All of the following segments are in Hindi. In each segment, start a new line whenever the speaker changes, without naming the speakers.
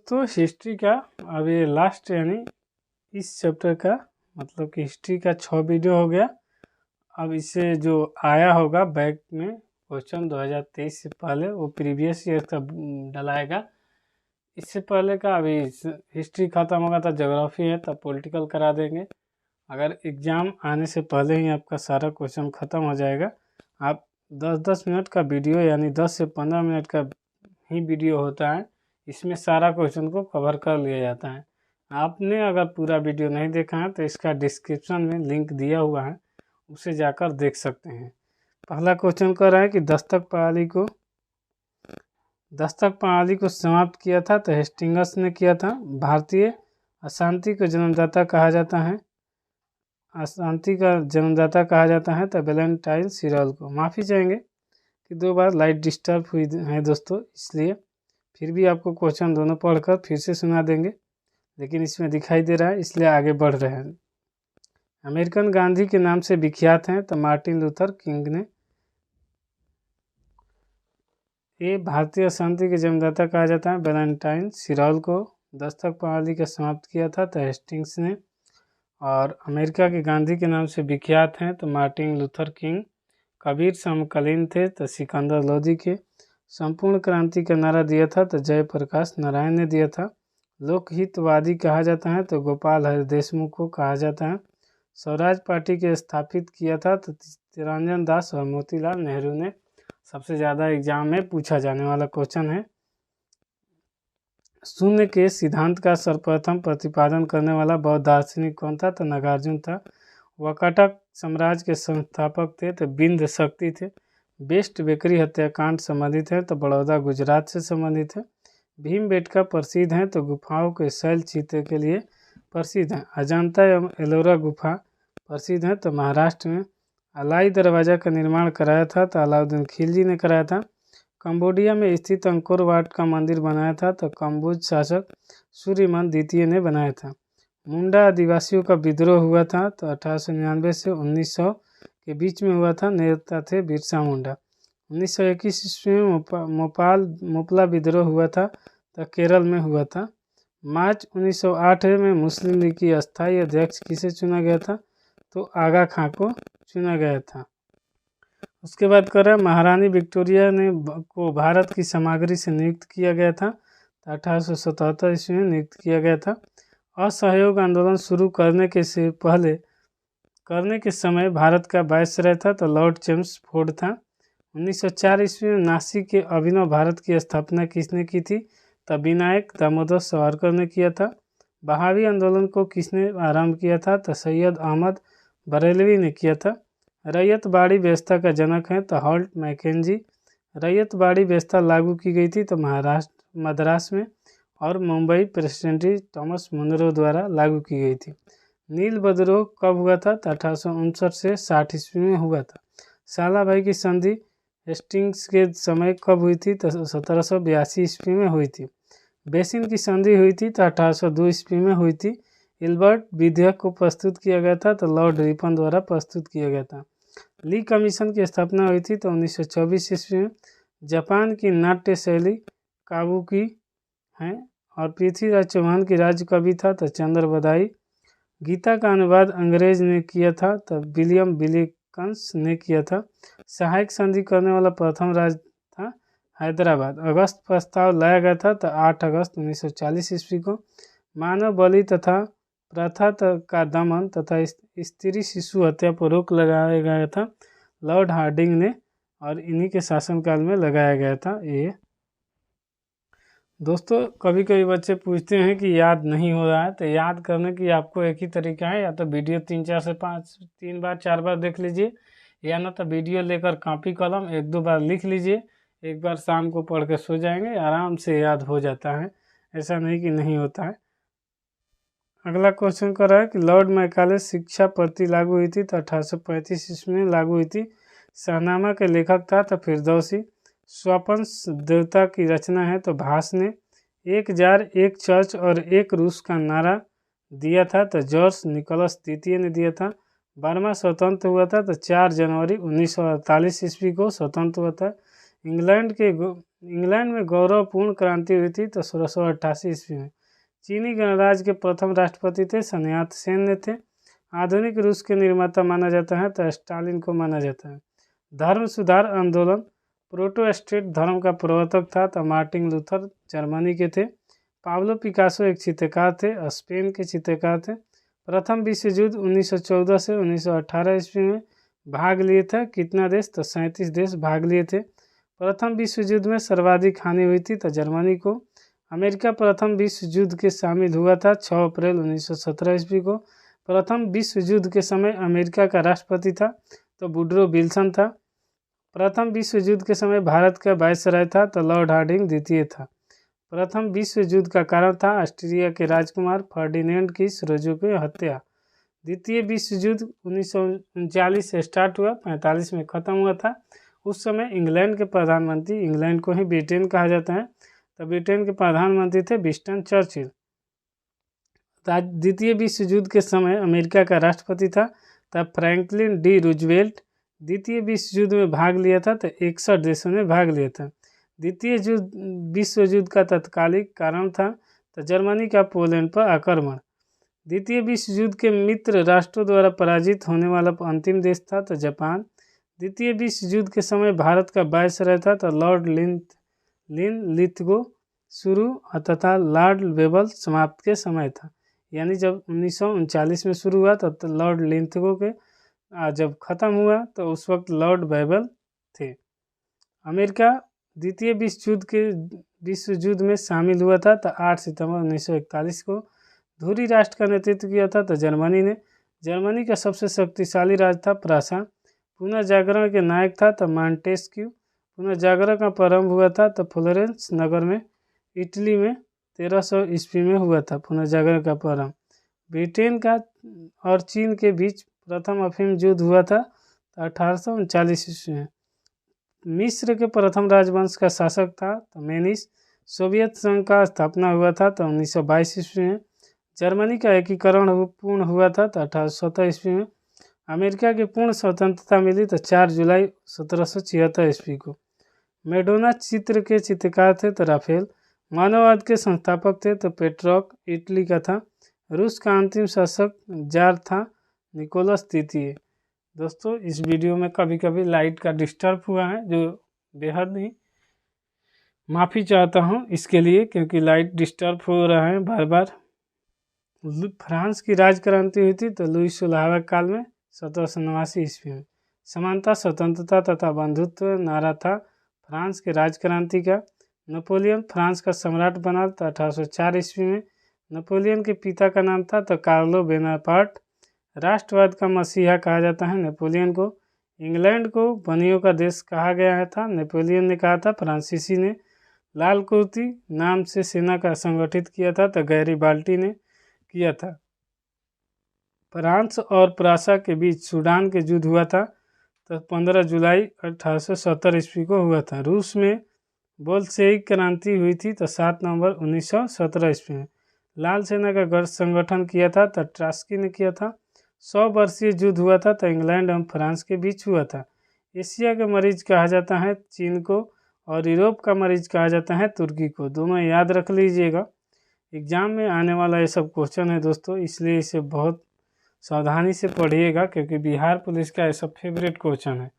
दोस्तों हिस्ट्री का अब ये लास्ट यानी इस चैप्टर का मतलब कि हिस्ट्री का 6 वीडियो हो गया। अब इससे जो आया होगा बैक में क्वेश्चन 2023 से पहले वो प्रीवियस ईयर का डलाएगा। इससे पहले का अभी हिस्ट्री ख़त्म होगा तो ज्योग्राफी है तो पॉलिटिकल करा देंगे। अगर एग्ज़ाम आने से पहले ही आपका सारा क्वेश्चन ख़त्म हो जाएगा। आप 10-10 मिनट का वीडियो यानी 10 से 15 मिनट का ही वीडियो होता है, इसमें सारा क्वेश्चन को कवर कर लिया जाता है। आपने अगर पूरा वीडियो नहीं देखा है तो इसका डिस्क्रिप्शन में लिंक दिया हुआ है, उसे जाकर देख सकते हैं। पहला क्वेश्चन कह रहा है कि दस्तक प्रणाली को समाप्त किया था तो हेस्टिंग्स ने किया था। भारतीय अशांति को जन्मदाता कहा जाता है, अशांति का जन्मदाता कहा जाता है तो वैलेंटाइन सिरल को। माफ़ी चाहेंगे कि 2 बार लाइट डिस्टर्ब हुई है दोस्तों, इसलिए फिर भी आपको क्वेश्चन दोनों पढ़कर फिर से सुना देंगे, लेकिन इसमें दिखाई दे रहा है इसलिए आगे बढ़ रहे हैं। अमेरिकन गांधी के नाम से विख्यात हैं तो मार्टिन लूथर किंग ने। ये भारतीय अशांति के जन्मदाता कहा जाता है वैलेंटाइन सिरल को। दस्तक प्रणाली का समाप्त किया था तो हेस्टिंग्स ने। और अमेरिका के गांधी के नाम से विख्यात हैं तो मार्टिन लूथर किंग। कबीर समकालीन थे तो सिकंदर लोदी के। संपूर्ण क्रांति का नारा दिया था तो जयप्रकाश नारायण ने दिया था। लोकहितवादी कहा जाता है तो गोपाल हरि देशमुख को कहा जाता है। स्वराज पार्टी के स्थापित किया था तो चित्तरंजन दास और मोतीलाल नेहरू ने। सबसे ज़्यादा एग्जाम में पूछा जाने वाला क्वेश्चन है। शून्य के सिद्धांत का सर्वप्रथम प्रतिपादन करने वाला बौद्ध दार्शनिक कौन था तो नागार्जुन था। वाकाटक साम्राज्य के संस्थापक थे तो बिंद शक्ति थे। बेस्ट बेकरी हत्याकांड संबंधित है तो बड़ौदा गुजरात से संबंधित है। भीमबेटका प्रसिद्ध हैं तो गुफाओं के शैल चित्र के लिए प्रसिद्ध हैं। अजंता एवं एलोरा गुफा प्रसिद्ध हैं तो महाराष्ट्र में। अलाई दरवाज़ा का निर्माण कराया था तो अलाउद्दीन खिलजी ने कराया था। कंबोडिया में स्थित अंकोर वाट का मंदिर बनाया था तो कंबोज शासक सूर्यमन द्वितीय ने बनाया था। मुंडा आदिवासियों का विद्रोह हुआ था तो 1899 से 1900 के बीच में हुआ था। नेता थे बिरसा मुंडा। 1921 ईस्वी में मोपला विद्रोह हुआ था तो केरल में हुआ था। मार्च 1908 में मुस्लिम लीग की अस्थायी अध्यक्ष किसे चुना गया था तो आगा खां को चुना गया था। उसके बाद कर महारानी विक्टोरिया ने को भारत की सामग्री से नियुक्त किया गया था तो 1877 ईस्वी में नियुक्त किया गया था। असहयोग आंदोलन शुरू करने के समय भारत का वायसराय था तो लॉर्ड चेम्सफोर्ड था। 1904 ईस्वी में नासिक के अभिनव भारत की स्थापना किसने की थी तो विनायक दामोदर सावरकर ने किया था। बहावी आंदोलन को किसने आरंभ किया था तो सैयद अहमद बरेलवी ने किया था। रैयतवाड़ी व्यवस्था का जनक है तो हॉल्ट मैकेंजी। रैयतवाड़ी व्यवस्था लागू की गई थी तो मद्रास में और मुंबई प्रेसिडेंटी थॉमस मुनरो द्वारा लागू की गई थी। नील विद्रोह कब हुआ था तो 1859 से 60 ईस्वी में हुआ था। सालाभाई की संधि हेस्टिंग्स के समय कब हुई थी तो 1782 ईस्वी में हुई थी। बेसिन की संधि हुई थी तो 1802 ईस्वी में हुई थी। इल्बर्ट विधेयक को प्रस्तुत किया गया था तो लॉर्ड रिपन द्वारा प्रस्तुत किया गया था। ली कमीशन की स्थापना हुई थी तो 1924 ईस्वी में। जापान की नाट्य शैली काबुकी है। और पृथ्वीराज चौहान की राज्य कवि था तो चंद्र बदाई। गीता का अनुवाद अंग्रेज ने किया था तो विलियम विलिकंस ने किया था। सहायक संधि करने वाला प्रथम राज्य था हैदराबाद। अगस्त प्रस्ताव लाया गया था तो 8 अगस्त 1940 ईस्वी को। मानव बलि तथा प्रथा का दमन तथा स्त्री शिशु हत्या पर रोक लगाया गया था लॉर्ड हार्डिंग ने और इन्हीं के शासनकाल में लगाया गया था। ये दोस्तों कभी कभी बच्चे पूछते हैं कि याद नहीं हो रहा है तो याद करने की आपको एक ही तरीका है, या तो वीडियो 3 बार 4 बार देख लीजिए, या ना तो वीडियो लेकर कॉपी कलम 1-2 बार लिख लीजिए। एक बार शाम को पढ़ के सो जाएंगे, आराम से याद हो जाता है, ऐसा नहीं कि नहीं होता है। अगला क्वेश्चन कर रहा है कि लॉर्ड मैकाले शिक्षा पद्धति लागू हुई थी तो 1835 ईस्वी में लागू हुई थी। शाहनामा के लेखक था तो फिरदौसी। स्वपंस देवता की रचना है तो भास ने। एक जार एक चर्च और एक रूस का नारा दिया था तो जॉर्ज निकोलस द्वितीय ने दिया था। बर्मा स्वतंत्र हुआ था तो 4 जनवरी 1948 ईस्वी को स्वतंत्र हुआ था। इंग्लैंड में गौरवपूर्ण क्रांति हुई थी तो 1688 ईस्वी में। चीनी गणराज्य के प्रथम राष्ट्रपति थे सन्यात सेन ने थे। आधुनिक रूस के निर्माता माना जाता है तो स्टालिन को माना जाता है। धर्म सुधार आंदोलन, प्रोटेस्टेंट धर्म का प्रवर्तक था तो मार्टिन लूथर जर्मनी के थे। पाब्लो पिकासो एक चित्रकार थे, स्पेन के चित्रकार थे। प्रथम विश्व युद्ध 1914 से 1918 ईस्वी में भाग लिए थे। कितना देश? तो 37 देश भाग लिए थे। प्रथम विश्व युद्ध में सर्वाधिक हानि हुई थी तो जर्मनी को। अमेरिका प्रथम विश्व युद्ध के शामिल हुआ था 6 अप्रैल 1917 ईस्वी को। प्रथम विश्व युद्ध के समय अमेरिका का राष्ट्रपति था तो वुडरो विल्सन था। प्रथम विश्व युद्ध के समय भारत का वायसराय था तो लॉर्ड हार्डिंग द्वितीय था। प्रथम विश्व युद्ध का कारण था ऑस्ट्रिया के राजकुमार फर्डिनेंड की सरोजो की हत्या। द्वितीय विश्व युद्ध 1939 से स्टार्ट हुआ, 45 में ख़त्म हुआ था। उस समय इंग्लैंड के प्रधानमंत्री, इंग्लैंड को ही ब्रिटेन कहा जाता है, तो ब्रिटेन के प्रधानमंत्री थे विंस्टन चर्चिल। द्वितीय विश्व युद्ध के समय अमेरिका का राष्ट्रपति था तब फ्रैंकलिन डी रूजवेल्ट। द्वितीय विश्व युद्ध में भाग लिया था तो 61 देशों ने भाग लिया था। द्वितीय विश्व युद्ध का तत्कालिक कारण था तो जर्मनी का पोलैंड पर आक्रमण। द्वितीय विश्व युद्ध के मित्र राष्ट्रों द्वारा पराजित होने वाला अंतिम देश था तो जापान। द्वितीय विश्व युद्ध के समय भारत का वायसराय था तो लॉर्ड लिथगो शुरू तथा लॉर्ड वेबल समाप्त के समय था। यानी जब 1939 में शुरू हुआ तो लॉर्ड लिथगो के जब ख़त्म हुआ तो उस वक्त लॉर्ड वेबल थे। अमेरिका द्वितीय विश्व युद्ध में शामिल हुआ था तो 8 सितंबर 1941 को। धुरी राष्ट्र का नेतृत्व किया था तो जर्मनी ने। जर्मनी का सबसे शक्तिशाली राज्य था प्रासा। पुनर्जागरण के नायक था तो मॉन्टेस्क्यू। पुनर्जागरण का प्रारंभ हुआ था तो फ्लोरेंस नगर में, इटली में 1300 ईस्वी में हुआ था पुनर्जागरण का प्रारंभ। ब्रिटेन का और चीन के बीच प्रथम अफीम युद्ध हुआ था तो 1839 ईस्वी में। मिस्र के प्रथम राजवंश का शासक था तो मेनिस। सोवियत संघ का स्थापना हुआ था तो 1922 ईस्वी में। जर्मनी का एकीकरण पूर्ण हुआ था तो 1870 ईस्वी में। अमेरिका की पूर्ण स्वतंत्रता मिली तो 4 जुलाई 1776 ईस्वी को। मैडोना चित्र के चित्रकार थे तो राफेल। मानववाद के संस्थापक थे तो पेट्रोक इटली का था। रूस का अंतिम शासक जार था निकोलस द्वितीय। दोस्तों, इस वीडियो में कभी कभी लाइट का डिस्टर्ब हुआ है, जो बेहद ही माफ़ी चाहता हूँ इसके लिए, क्योंकि लाइट डिस्टर्ब हो रहा है बार बार। फ्रांस की राजक्रांति हुई थी तो लुई 16वें काल में 1789 ईस्वी में। समानता, स्वतंत्रता तथा बंधुत्व नारा था फ्रांस के राजक्रांति का। नेपोलियन फ्रांस का सम्राट बना तो 1804 ईस्वी में। नेपोलियन के पिता का नाम था तो कार्लो बोनापार्ट। राष्ट्रवाद का मसीहा कहा जाता है नेपोलियन को। इंग्लैंड को बनियों का देश कहा गया था, नेपोलियन ने कहा था। फ्रांसीसी ने लाल कुर्ती नाम से सेना का संगठित किया था तो गैरीबाल्टी ने किया था। फ्रांस और प्रासा के बीच सूडान के युद्ध हुआ था तो 15 जुलाई 1870 ईस्वी को हुआ था। रूस में बोल्शेविक क्रांति हुई थी तो 7 नवंबर 1917 ईस्वी में। लाल सेना का गढ़ संगठन किया था तो ट्रास्की ने किया था। 100 वर्षीय युद्ध हुआ था तो इंग्लैंड एवं फ्रांस के बीच हुआ था। एशिया का मरीज कहा जाता है चीन को और यूरोप का मरीज कहा जाता है तुर्की को। दोनों याद रख लीजिएगा, एग्जाम में आने वाला ये सब क्वेश्चन है दोस्तों, इसलिए इसे बहुत सावधानी से पढ़िएगा, क्योंकि बिहार पुलिस का ये सब फेवरेट क्वेश्चन है।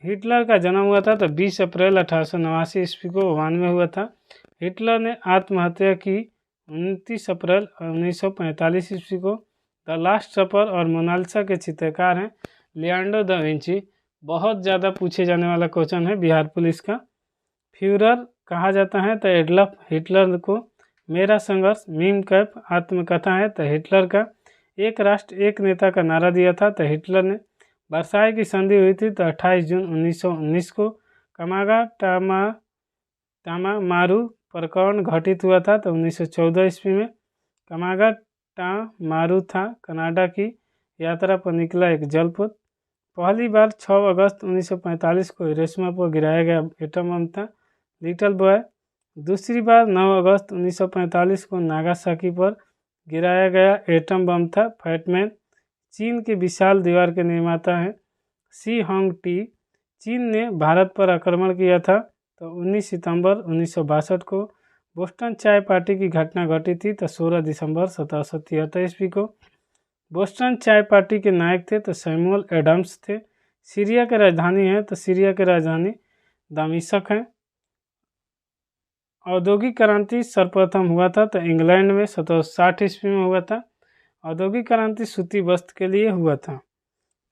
हिटलर का जन्म हुआ था तो 20 अप्रैल 1889 ईस्वी को ओमान में हुआ था। हिटलर ने आत्महत्या की 29 अप्रैल 1945 ईस्वी को। द लास्ट सपर और मोनालिसा के चित्रकार हैं लियोनार्डो दा विंची। बहुत ज़्यादा पूछे जाने वाला क्वेश्चन है बिहार पुलिस का। फ्यूरर कहा जाता है तो एडल्फ हिटलर को। मेरा संघर्ष मीम कैप आत्मकथा है तो हिटलर का। एक राष्ट्र एक नेता का नारा दिया था तो हिटलर ने। वर्साई की संधि हुई थी तो 28 जून 1919 को। कमागा टामामारू प्रकरण घटित हुआ था तो 1914 ईस्वी में। कमागा टामारू था कनाडा की यात्रा पर निकला एक जलपोत। पहली बार 6 अगस्त 1945 को हिरोशिमा पर गिराया गया एटम बम था लिटिल बॉय। दूसरी बार 9 अगस्त 1945 को नागासाकी पर गिराया गया एटम बम था फैटमैन। चीन के विशाल दीवार के निर्माता हैं शी होंग टी। चीन ने भारत पर आक्रमण किया था। तो 19 सितंबर 1962 को बोस्टन चाय पार्टी की घटना घटी थी। तो 16 दिसंबर 1773 ईस्वी को बोस्टन चाय पार्टी के नायक थे तो सैमुअल एडम्स थे। सीरिया की राजधानी है तो सीरिया की राजधानी दमिश्क है। औद्योगिक क्रांति सर्वप्रथम हुआ था तो इंग्लैंड में 1760 ईस्वी में हुआ था। औद्योगिक क्रांति सूती वस्त्र के लिए हुआ था।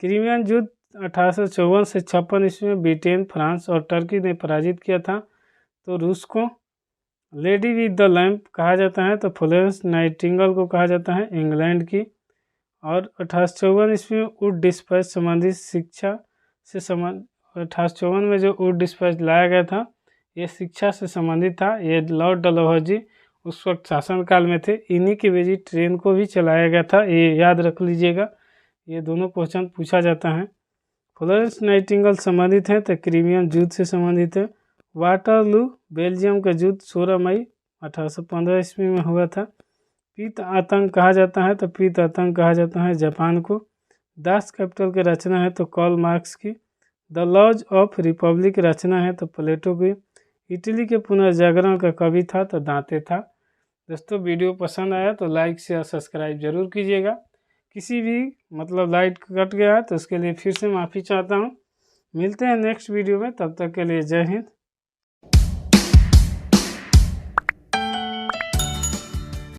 क्रीमियन युद्ध 1854 से 56 ईस्वी में ब्रिटेन, फ्रांस और टर्की ने पराजित किया था। तो रूस को लेडी विद द लैम्प कहा जाता है तो फ्लोरेंस नाइटिंगेल को कहा जाता है इंग्लैंड की। और 1854 ईस्वी में वुड डिस्पैच संबंधित शिक्षा से 1854 में जो वुड डिस्पैच लाया गया था ये शिक्षा से संबंधित था। ये लॉर्ड डलहौजी उस वक्त शासनकाल में थे। इन्हीं की वजह ट्रेन को भी चलाया गया था, ये याद रख लीजिएगा, ये दोनों क्वेश्चन पूछा जाता है। फ्लोरेंस नाइटिंगेल संबंधित है तो क्रीमियन युद्ध से संबंधित है। वाटरलू बेल्जियम का युद्ध 16 मई 1815 ईस्वी में हुआ था। पीत आतंक कहा जाता है तो पीत आतंक कहा जाता है जापान को। दास कैपिटल की रचना है तो कार्ल मार्क्स की। द लॉज ऑफ रिपब्लिक रचना है तो प्लेटो की। इटली के पुनर्जागरण का कवि था तो दांते था। दोस्तों वीडियो पसंद आया तो लाइक शेयर सब्सक्राइब जरूर कीजिएगा। किसी भी लाइट कट गया है तो उसके लिए फिर से माफ़ी चाहता हूँ। मिलते हैं नेक्स्ट वीडियो में, तब तक के लिए जय हिंद।